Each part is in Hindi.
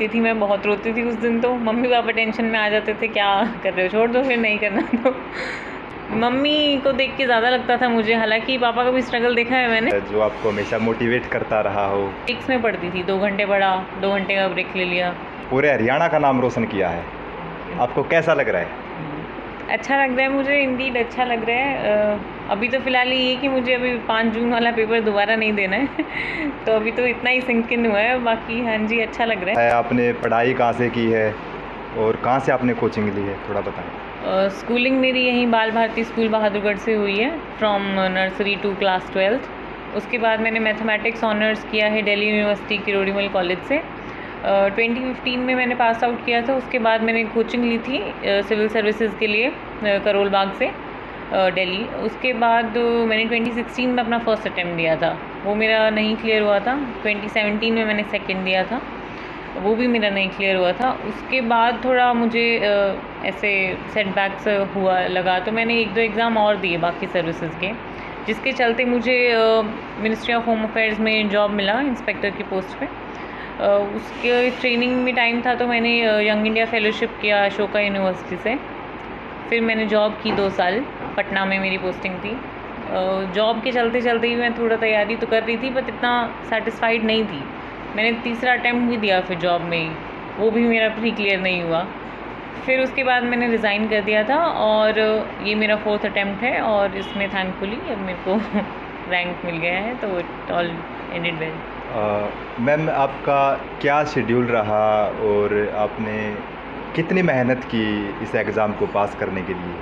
थी मैं बहुत रोती थी उस दिन, तो मम्मी पापा टेंशन में आ जाते थे, क्या कर रहे हो, छोड़ दो फिर नहीं करना। तो मम्मी को देख के ज़्यादा लगता था मुझे, हालांकि पापा का भी स्ट्रगल देखा है मैंने। जो आपको हमेशा मोटिवेट करता रहा हो? ब्रेक्स में पढ़ती थी, 2 घंटे पढ़ा, 2 घंटे का ब्रेक ले लिया। पूरे हरियाणा का नाम रोशन किया है, आपको कैसा लग रहा है? अच्छा लग रहा है मुझे, इंडीड अच्छा लग रहा है। अभी तो फ़िलहाल ये कि मुझे अभी 5 जून वाला पेपर दोबारा नहीं देना है। तो अभी तो इतना ही सिंक इन हुआ है, बाकी हाँ जी अच्छा लग रहा है। आपने पढ़ाई कहाँ से की है और कहाँ से आपने कोचिंग ली है, थोड़ा बताएं। स्कूलिंग मेरी यहीं बाल भारती स्कूल बहादुरगढ़ से हुई है, from nursery to class 12th। उसके बाद मैंने मैथमेटिक्स ऑनर्स किया है दिल्ली यूनिवर्सिटी किरोड़ीमल कॉलेज से। 2015 में मैंने पास आउट किया था। उसके बाद मैंने कोचिंग ली थी सिविल सर्विसेज के लिए करोल बाग से दिल्ली। उसके बाद मैंने 2016 में अपना फर्स्ट अटैम्प्ट दिया था, वो मेरा नहीं क्लियर हुआ था। 2017 में मैंने सेकंड दिया था, वो भी मेरा नहीं क्लियर हुआ था। उसके बाद थोड़ा मुझे ऐसे सेटबैक्स हुआ लगा, तो मैंने 1-2 एग्ज़ाम और दिए बाकी सर्विसेज के, जिसके चलते मुझे मिनिस्ट्री ऑफ होम अफेयर्स में जॉब मिला इंस्पेक्टर की पोस्ट पे। उसके ट्रेनिंग में टाइम था, तो मैंने यंग इंडिया फेलोशिप किया अशोका यूनिवर्सिटी से। फिर मैंने जॉब की 2 साल, पटना में मेरी पोस्टिंग थी। जॉब के चलते चलते ही मैं थोड़ा तैयारी तो कर रही थी, बट इतना सेटिस्फाइड नहीं थी। मैंने तीसरा अटैम्प्ट भी दिया फिर जॉब में ही, वो भी मेरा प्री क्लियर नहीं हुआ। फिर उसके बाद मैंने रिज़ाइन कर दिया था, और ये मेरा 4th अटैम्प्ट है, और इसमें थैंकफुली अब मेरे को रैंक मिल गया है, तो it all ended well. Ma'am, आपका क्या शेड्यूल रहा और आपने कितनी मेहनत की इस एग्ज़ाम को पास करने के लिए?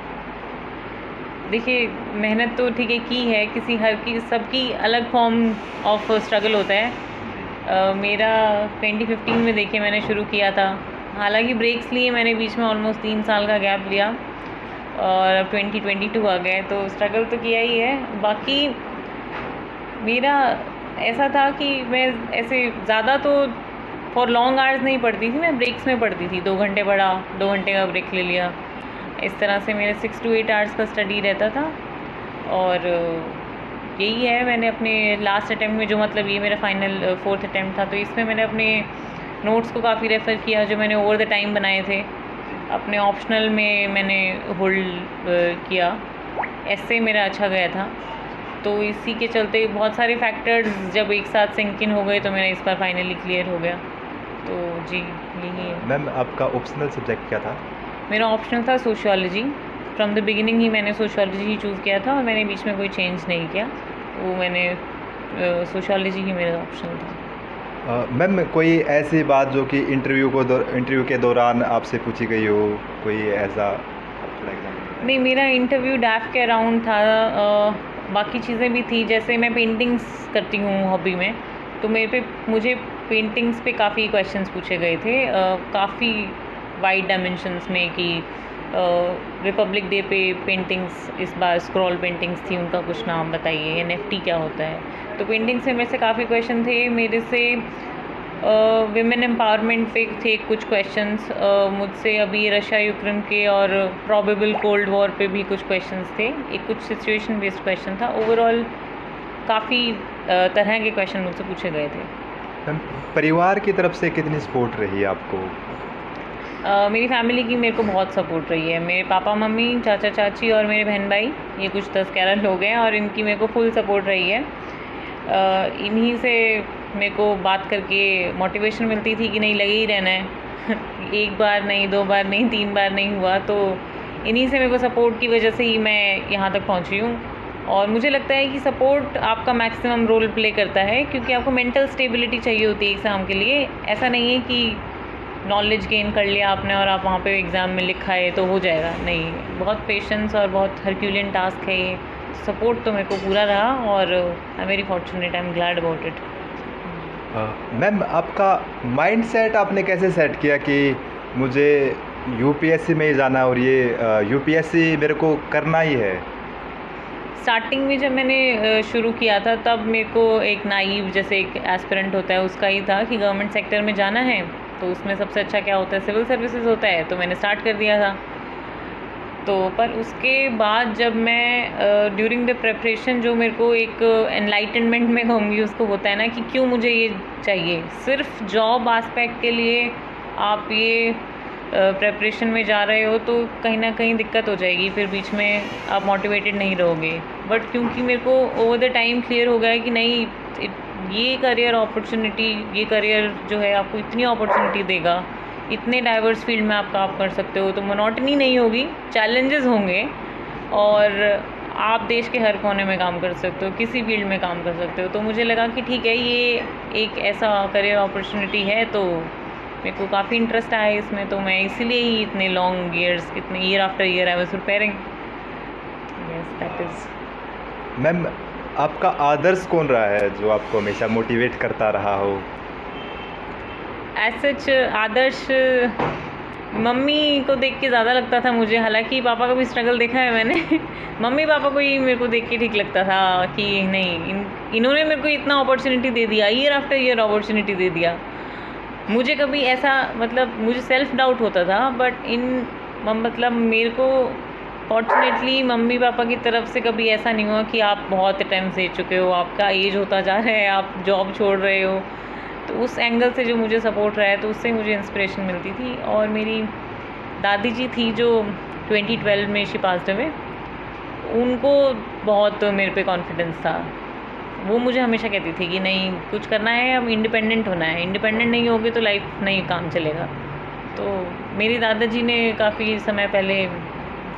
देखिए, मेहनत तो ठीक है की है, किसी हर की सबकी अलग फॉर्म ऑफ स्ट्रगल होता है। मेरा 2015 में देखिए मैंने शुरू किया था, हालांकि ब्रेक्स लिए मैंने बीच में, ऑलमोस्ट 3 साल का गैप लिया, और अब 2022 आ गए, तो स्ट्रगल तो किया ही है। बाकी मेरा ऐसा था कि मैं ऐसे ज़्यादा तो फॉर लॉन्ग आवर्स नहीं पढ़ती थी, मैं ब्रेक्स में पढ़ती थी। 2 घंटे पढ़ा, 2 घंटे का ब्रेक ले लिया, इस तरह से मेरे 6 to 8 आवर्स का स्टडी रहता था। और यही है, मैंने अपने लास्ट अटैम्प्ट में, जो मतलब ये मेरा फाइनल 4th अटैम्प्ट था, तो इसमें मैंने अपने नोट्स को काफ़ी रेफ़र किया जो मैंने ओवर द टाइम बनाए थे। अपने ऑप्शनल में मैंने होल्ड किया, ऐसे मेरा अच्छा गया था। तो इसी के चलते बहुत सारे फैक्टर्स जब एक साथ सिंक इन हो गए, तो मेरा इस बार फाइनली क्लियर हो गया। तो जी यही है। मैम, आपका ऑप्शनल सब्जेक्ट क्या था? मेरा ऑप्शनल था सोशियोलॉजी। फ्रॉम द बिगिनिंग ही मैंने सोशियोलॉजी ही चूज़ किया था, और मैंने बीच में कोई चेंज नहीं किया, वो मैंने सोशियोलॉजी ही मेरा ऑप्शनल था। मैम, कोई ऐसी बात जो कि इंटरव्यू के दौरान आपसे पूछी गई हो, कोई ऐसा थोड़ा एग्जाम्पल? नहीं, मेरा इंटरव्यू डैफ के अराउंड था। बाकी चीज़ें भी थी, जैसे मैं पेंटिंग्स करती हूँ हॉबी में, तो मुझे पेंटिंग्स पे काफ़ी क्वेश्चंस पूछे गए थे, काफ़ी वाइड डायमेंशंस में, कि रिपब्लिक डे पे पेंटिंग्स इस बार स्क्रॉल पेंटिंग्स थी, उनका कुछ नाम बताइए, NFT क्या होता है। तो पेंटिंग्स से मेरे से काफ़ी क्वेश्चन थे। मेरे से विमेन एम्पावरमेंट पे थे कुछ क्वेश्चंस, मुझसे अभी रशिया यूक्रेन के और प्रॉबेबल कोल्ड वॉर पे भी कुछ क्वेश्चंस थे। एक कुछ सिचुएशन बेस्ड क्वेश्चन था। ओवरऑल काफ़ी तरह के क्वेश्चन मुझसे पूछे गए थे। मैम, परिवार की तरफ से कितनी सपोर्ट रही आपको? मेरी फैमिली की मेरे को बहुत सपोर्ट रही है। मेरे पापा मम्मी, चाचा चाची और मेरे बहन भाई, ये कुछ 10-11 लोग हैं, और इनकी मेरे को फुल सपोर्ट रही है। इन्हीं से मेरे को बात करके मोटिवेशन मिलती थी कि नहीं, लगे ही रहना है। एक बार नहीं, 2 बार नहीं, 3 बार नहीं हुआ, तो इन्हीं से मेरे को सपोर्ट की वजह से ही मैं यहाँ तक पहुँची हूँ। और मुझे लगता है कि सपोर्ट आपका मैक्सिमम रोल प्ले करता है, क्योंकि आपको मेंटल स्टेबिलिटी चाहिए होती है एग्ज़ाम के लिए। ऐसा नहीं है कि नॉलेज गेन कर लिया आपने और आप वहाँ पे एग्ज़ाम में लिखा है तो हो जाएगा, नहीं। बहुत पेशेंस और बहुत हरक्यूलियन टास्क है ये। सपोर्ट तो मेरे को पूरा रहा, और I am very fortunate, I am glad about it. Ma'am, आपका माइंडसेट आपने कैसे सेट किया कि मुझे यूपीएससी में ही जाना और ये यूपीएससी मेरे को करना ही है? स्टार्टिंग में जब मैंने शुरू किया था, तब मेरे को एक नाइव, जैसे एक एस्पिरेंट होता है, उसका ही था कि गवर्नमेंट सेक्टर में जाना है, तो उसमें सबसे अच्छा क्या होता है, सिविल सर्विसेज होता है, तो मैंने स्टार्ट कर दिया था। तो पर उसके बाद जब मैं ड्यूरिंग द प्रेपरेशन, जो मेरे को एक एनलाइटनमेंट में कहूँगी उसको, होता है ना कि क्यों मुझे ये चाहिए। सिर्फ जॉब एस्पेक्ट के लिए आप ये प्रेपरेशन में जा रहे हो तो कहीं ना कहीं दिक्कत हो जाएगी, फिर बीच में आप मोटिवेटेड नहीं रहोगे। बट क्योंकि मेरे को ओवर द टाइम क्लियर हो गया है कि नहीं, ये करियर अपॉर्चुनिटी, ये करियर जो है आपको इतनी अपॉर्चुनिटी देगा, इतने डाइवर्स फील्ड में आप काम कर सकते हो, तो मोनोटनी नहीं होगी, चैलेंजेस होंगे और आप देश के हर कोने में काम कर सकते हो, किसी फील्ड में काम कर सकते हो। तो मुझे लगा कि ठीक है, ये एक ऐसा करियर अपॉर्चुनिटी है, तो मेरे को काफ़ी इंटरेस्ट आया इसमें, तो मैं इसीलिए ही इतने लॉन्ग ईयर्स, कितने year after year I was preparing. Yes, that is. Ma'am, आपका आदर्श कौन रहा है जो आपको हमेशा मोटिवेट करता रहा हो? एज सच आदर्श मम्मी को देख के ज़्यादा लगता था मुझे, हालांकि पापा का भी स्ट्रगल देखा है मैंने मम्मी पापा को ही मेरे को देख के ठीक लगता था कि नहीं, इन्होंने मेरे को इतना अपॉर्चुनिटी दे दिया, ईयर आफ्टर ईयर अपॉर्चुनिटी दे दिया। मुझे कभी ऐसा, मतलब मुझे सेल्फ डाउट होता था, बट मतलब मेरे को फॉर्चुनेटली मम्मी पापा की तरफ से कभी ऐसा नहीं हुआ कि आप बहुत टाइम से चुके हो, आपका एज होता जा रहा है, आप जॉब छोड़ रहे हो। तो उस एंगल से जो मुझे सपोर्ट रहा है, तो उससे मुझे इंस्पिरेशन मिलती थी। और मेरी दादी जी थी जो 2012 में शी पास्ड अवे, उनको बहुत मेरे पे कॉन्फिडेंस था। वो मुझे हमेशा कहती थी कि नहीं, कुछ करना है, अब इंडिपेंडेंट होना है, इंडिपेंडेंट नहीं होगे तो लाइफ नहीं काम चलेगा। तो मेरी दादाजी ने काफ़ी समय पहले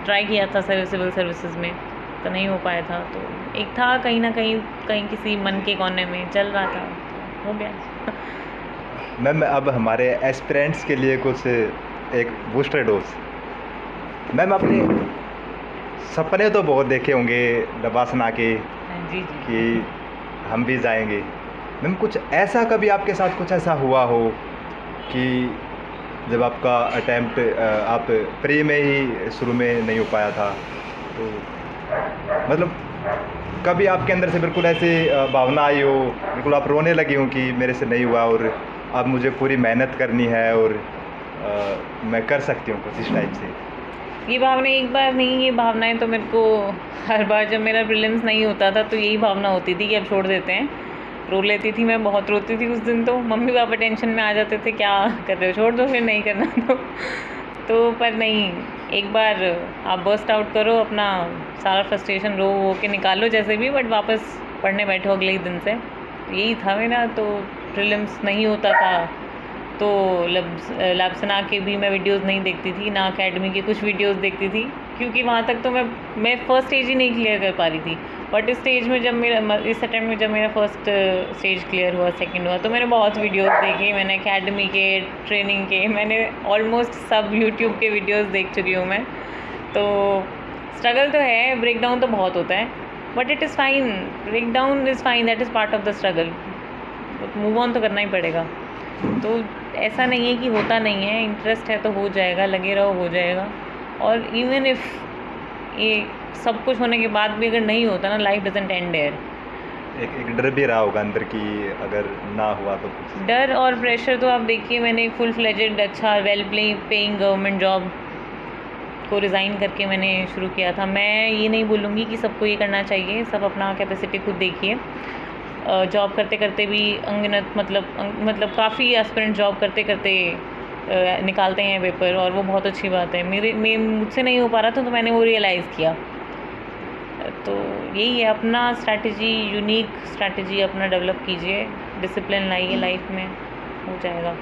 ट्राई किया था सिविल सर्विसेज में, तो नहीं हो पाया था। तो एक था कहीं ना कहीं किसी मन के कोने में चल रहा था, तो हो गया। मैम, अब हमारे एस्पिरेंट्स के लिए कुछ एक बूस्टर डोज। मैम, अपने सपने तो बहुत देखे होंगे नवासना के, जी जी। कि हम भी जाएंगे। मैम, कुछ ऐसा कभी आपके साथ कुछ ऐसा हुआ हो कि जब आपका अटैम्प्ट आप प्री में ही शुरू में नहीं हो पाया था, तो मतलब कभी आपके अंदर से बिल्कुल ऐसी भावना आई हो, बिल्कुल आप रोने लगी हो कि मेरे से नहीं हुआ और अब मुझे पूरी मेहनत करनी है और मैं कर सकती हूँ कुछ, इस टाइप से? ये भावना एक बार नहीं, ये भावनाएं तो मेरे को हर बार जब मेरा प्रीलिम्स नहीं होता था तो यही भावना होती थी कि अब छोड़ देते हैं। रो लेती थी मैं, बहुत रोती थी उस दिन। तो मम्मी पापा टेंशन में आ जाते थे, क्या कर रहे हो, छोड़ दो, फिर नहीं करना तो पर नहीं, एक बार आप बर्स्ट आउट करो, अपना सारा फ्रस्ट्रेशन रो वो के निकालो जैसे भी, बट वापस पढ़ने बैठो अगले ही दिन से। यही था मेरा। तो प्रीलिम्स नहीं होता था तो लापसना के भी मैं वीडियोस नहीं देखती थी, ना अकेडमी के कुछ वीडियोस देखती थी, क्योंकि वहाँ तक तो मैं फर्स्ट स्टेज ही नहीं क्लियर कर पा रही थी। बट इस स्टेज में जब मेरा, इस अटैम्प्ट में जब मेरा फर्स्ट स्टेज क्लियर हुआ, सेकंड हुआ, तो मैंने बहुत वीडियोस देखे, मैंने अकेडमी के, ट्रेनिंग के, मैंने ऑलमोस्ट सब यूट्यूब के वीडियोस देख चुकी हूँ मैं। तो स्ट्रगल तो है, ब्रेक डाउन तो बहुत होता है, but it is fine, break down is fine, that is part of the struggle. Move on तो करना ही पड़ेगा। तो ऐसा नहीं है कि होता नहीं है, इंटरेस्ट है तो हो जाएगा, लगे रहो, हो जाएगा। और इवन इफ़ ये सब कुछ होने के बाद भी अगर नहीं होता ना, लाइफ डजंट एंड देयर। एक डर भी रहा होगा अंदर कि अगर ना हुआ तो कुछ? डर और प्रेशर तो आप देखिए, मैंने एक फुल फ्लेजेड अच्छा वेल पेइंग गवर्नमेंट जॉब को रिज़ाइन करके मैंने शुरू किया था। मैं ये नहीं बोलूँगी कि सबको ये करना चाहिए, सब अपना कैपेसिटी खुद देखिए। जॉब करते करते भी अनगिनत मतलब काफ़ी एस्पिरेंट जॉब करते करते निकालते हैं पेपर, और वो बहुत अच्छी बात है। मुझसे नहीं हो पा रहा था तो मैंने वो रियलाइज़ किया। तो यही है, अपना स्ट्रैटेजी, यूनिक स्ट्रैटेजी अपना डेवलप कीजिए, डिसिप्लिन लाइए लाइफ में, हो जाएगा।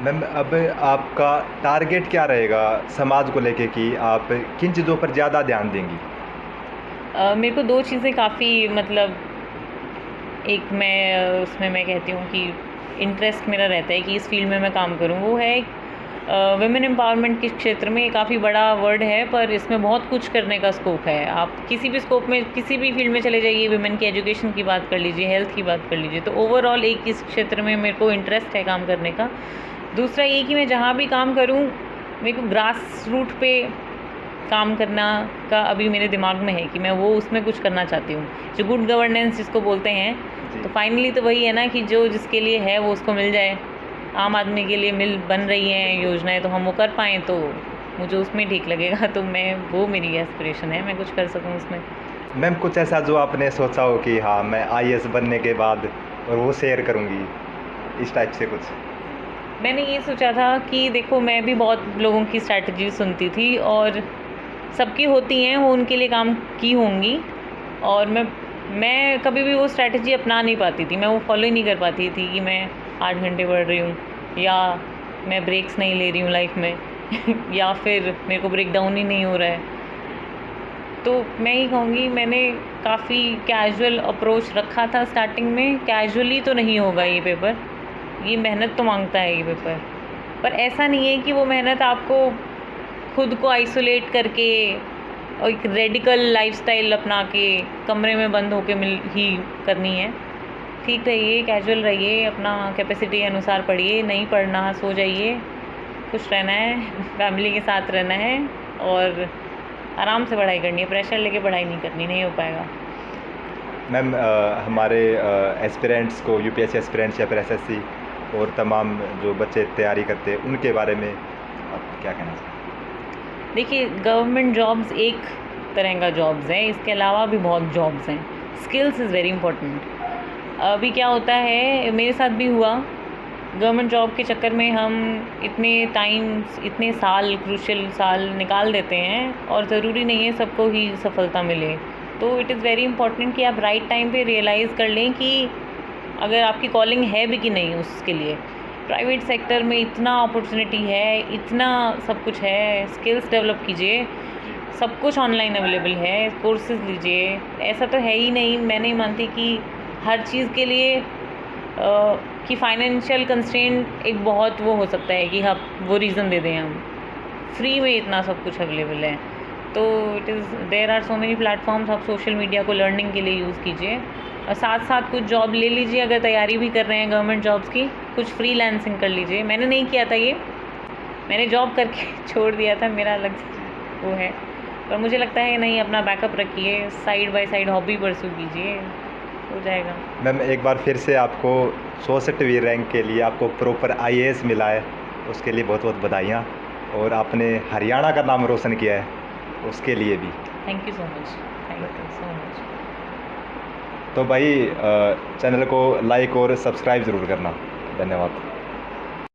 मैम, अब आपका टारगेट क्या रहेगा समाज को लेके कि आप किन चीज़ों पर ज़्यादा ध्यान देंगी? मेरे को दो चीज़ें काफ़ी, मतलब एक मैं उसमें मैं कहती हूँ कि इंटरेस्ट मेरा रहता है कि इस फील्ड में मैं काम करूँ, वो है वुमेन एम्पावरमेंट के क्षेत्र में। काफ़ी बड़ा वर्ड है, पर इसमें बहुत कुछ करने का स्कोप है। आप किसी भी स्कोप में, किसी भी फील्ड में चले जाइए, वुमेन की एजुकेशन की बात कर लीजिए, हेल्थ की बात कर लीजिए। तो ओवरऑल एक इस क्षेत्र में मेरे को इंटरेस्ट है काम करने का। दूसरा ये कि मैं जहाँ भी काम करूँ, मेरे को ग्रास रूट पे काम करना का अभी मेरे दिमाग में है कि मैं वो उसमें कुछ करना चाहती हूँ, जो गुड गवर्नेंस जिसको बोलते हैं। तो फाइनली तो वही है ना कि जो जिसके लिए है वो उसको मिल जाए। आम आदमी के लिए बन रही हैं योजनाएं, तो हम वो कर पाएँ तो मुझे उसमें ठीक लगेगा। तो मैं, वो मेरी एस्पिरेशन है, मैं कुछ कर सकूँ उसमें। मैम, कुछ ऐसा जो आपने सोचा हो कि हाँ, मैं IAS बनने के बाद और वो शेयर करूँगी, इस टाइप से कुछ? मैंने ये सोचा था कि देखो, मैं भी बहुत लोगों की स्ट्रैटेजी सुनती थी और सबकी होती हैं, वो उनके लिए काम की होंगी, और मैं कभी भी वो स्ट्रैटेजी अपना नहीं पाती थी, मैं वो फॉलो ही नहीं कर पाती थी कि मैं 8 घंटे पढ़ रही हूँ, या मैं ब्रेक्स नहीं ले रही हूँ लाइफ में या फिर मेरे को ब्रेक डाउन ही नहीं हो रहा है। तो मैं ही कहूँगी, मैंने काफ़ी कैजुअल अप्रोच रखा था स्टार्टिंग में। कैजुअली तो नहीं होगा ये पेपर, ये मेहनत तो मांगता है ये पेपर, पर ऐसा नहीं है कि वो मेहनत आपको खुद को आइसोलेट करके और एक रेडिकल लाइफस्टाइल अपना के कमरे में बंद होके मिल ही करनी है। ठीक रहिए, कैजुअल रहिए, अपना कैपेसिटी के अनुसार पढ़िए, नहीं पढ़ना सो जाइए, खुश रहना है, फैमिली के साथ रहना है और आराम से पढ़ाई करनी है। प्रेशर लेके पढ़ाई नहीं करनी, नहीं हो पाएगा। मैम हमारे एस्पिरेंट्स को, यूपीएससी एस्पिरेंट्स या फिर एसएससी और तमाम जो बच्चे तैयारी करते हैं, उनके बारे में आप क्या कहना चाहेंगे? देखिए, गवर्नमेंट जॉब्स एक तरह का जॉब्स हैं, इसके अलावा भी बहुत जॉब्स हैं। Skills is very important. अभी क्या होता है, मेरे साथ भी हुआ, गवर्नमेंट जॉब के चक्कर में हम इतने साल, क्रूशियल साल निकाल देते हैं और ज़रूरी नहीं है सबको ही सफलता मिले। तो इट इज़ वेरी इंपॉर्टेंट कि आप राइट टाइम पे रियलाइज़ कर लें कि अगर आपकी कॉलिंग है भी कि नहीं उसके लिए। प्राइवेट सेक्टर में इतना अपॉर्चुनिटी है, इतना सब कुछ है, स्किल्स डेवलप कीजिए, सब कुछ ऑनलाइन अवेलेबल है, कोर्सेज लीजिए। ऐसा तो है ही नहीं, मैं नहीं मानती कि हर चीज़ के लिए कि फाइनेंशियल कंस्ट्रेंट एक बहुत वो हो सकता है कि हाँ वो रीज़न दे दें हम। फ्री में इतना सब कुछ अवेलेबल है, तो there are so many platforms. आप सोशल मीडिया को लर्निंग के लिए यूज़ कीजिए और साथ साथ कुछ जॉब ले लीजिए। अगर तैयारी भी कर रहे हैं गवर्नमेंट जॉब्स की, कुछ फ्रीलांसिंग कर लीजिए। मैंने नहीं किया था ये, मैंने जॉब करके छोड़ दिया था, मेरा अलग वो है, पर मुझे लगता है नहीं, अपना बैकअप रखिए, side by side hobby pursue कीजिए, हो जाएगा। मैम एक बार फिर से आपको 64वीं रैंक के लिए आपको प्रॉपर आईएएस मिला है, उसके लिए बहुत बहुत बधाइयाँ, और आपने हरियाणा का नाम रोशन किया है, उसके लिए भी thank you so much, thank you so much. तो भाई चैनल को लाइक और सब्सक्राइब ज़रूर करना। धन्यवाद।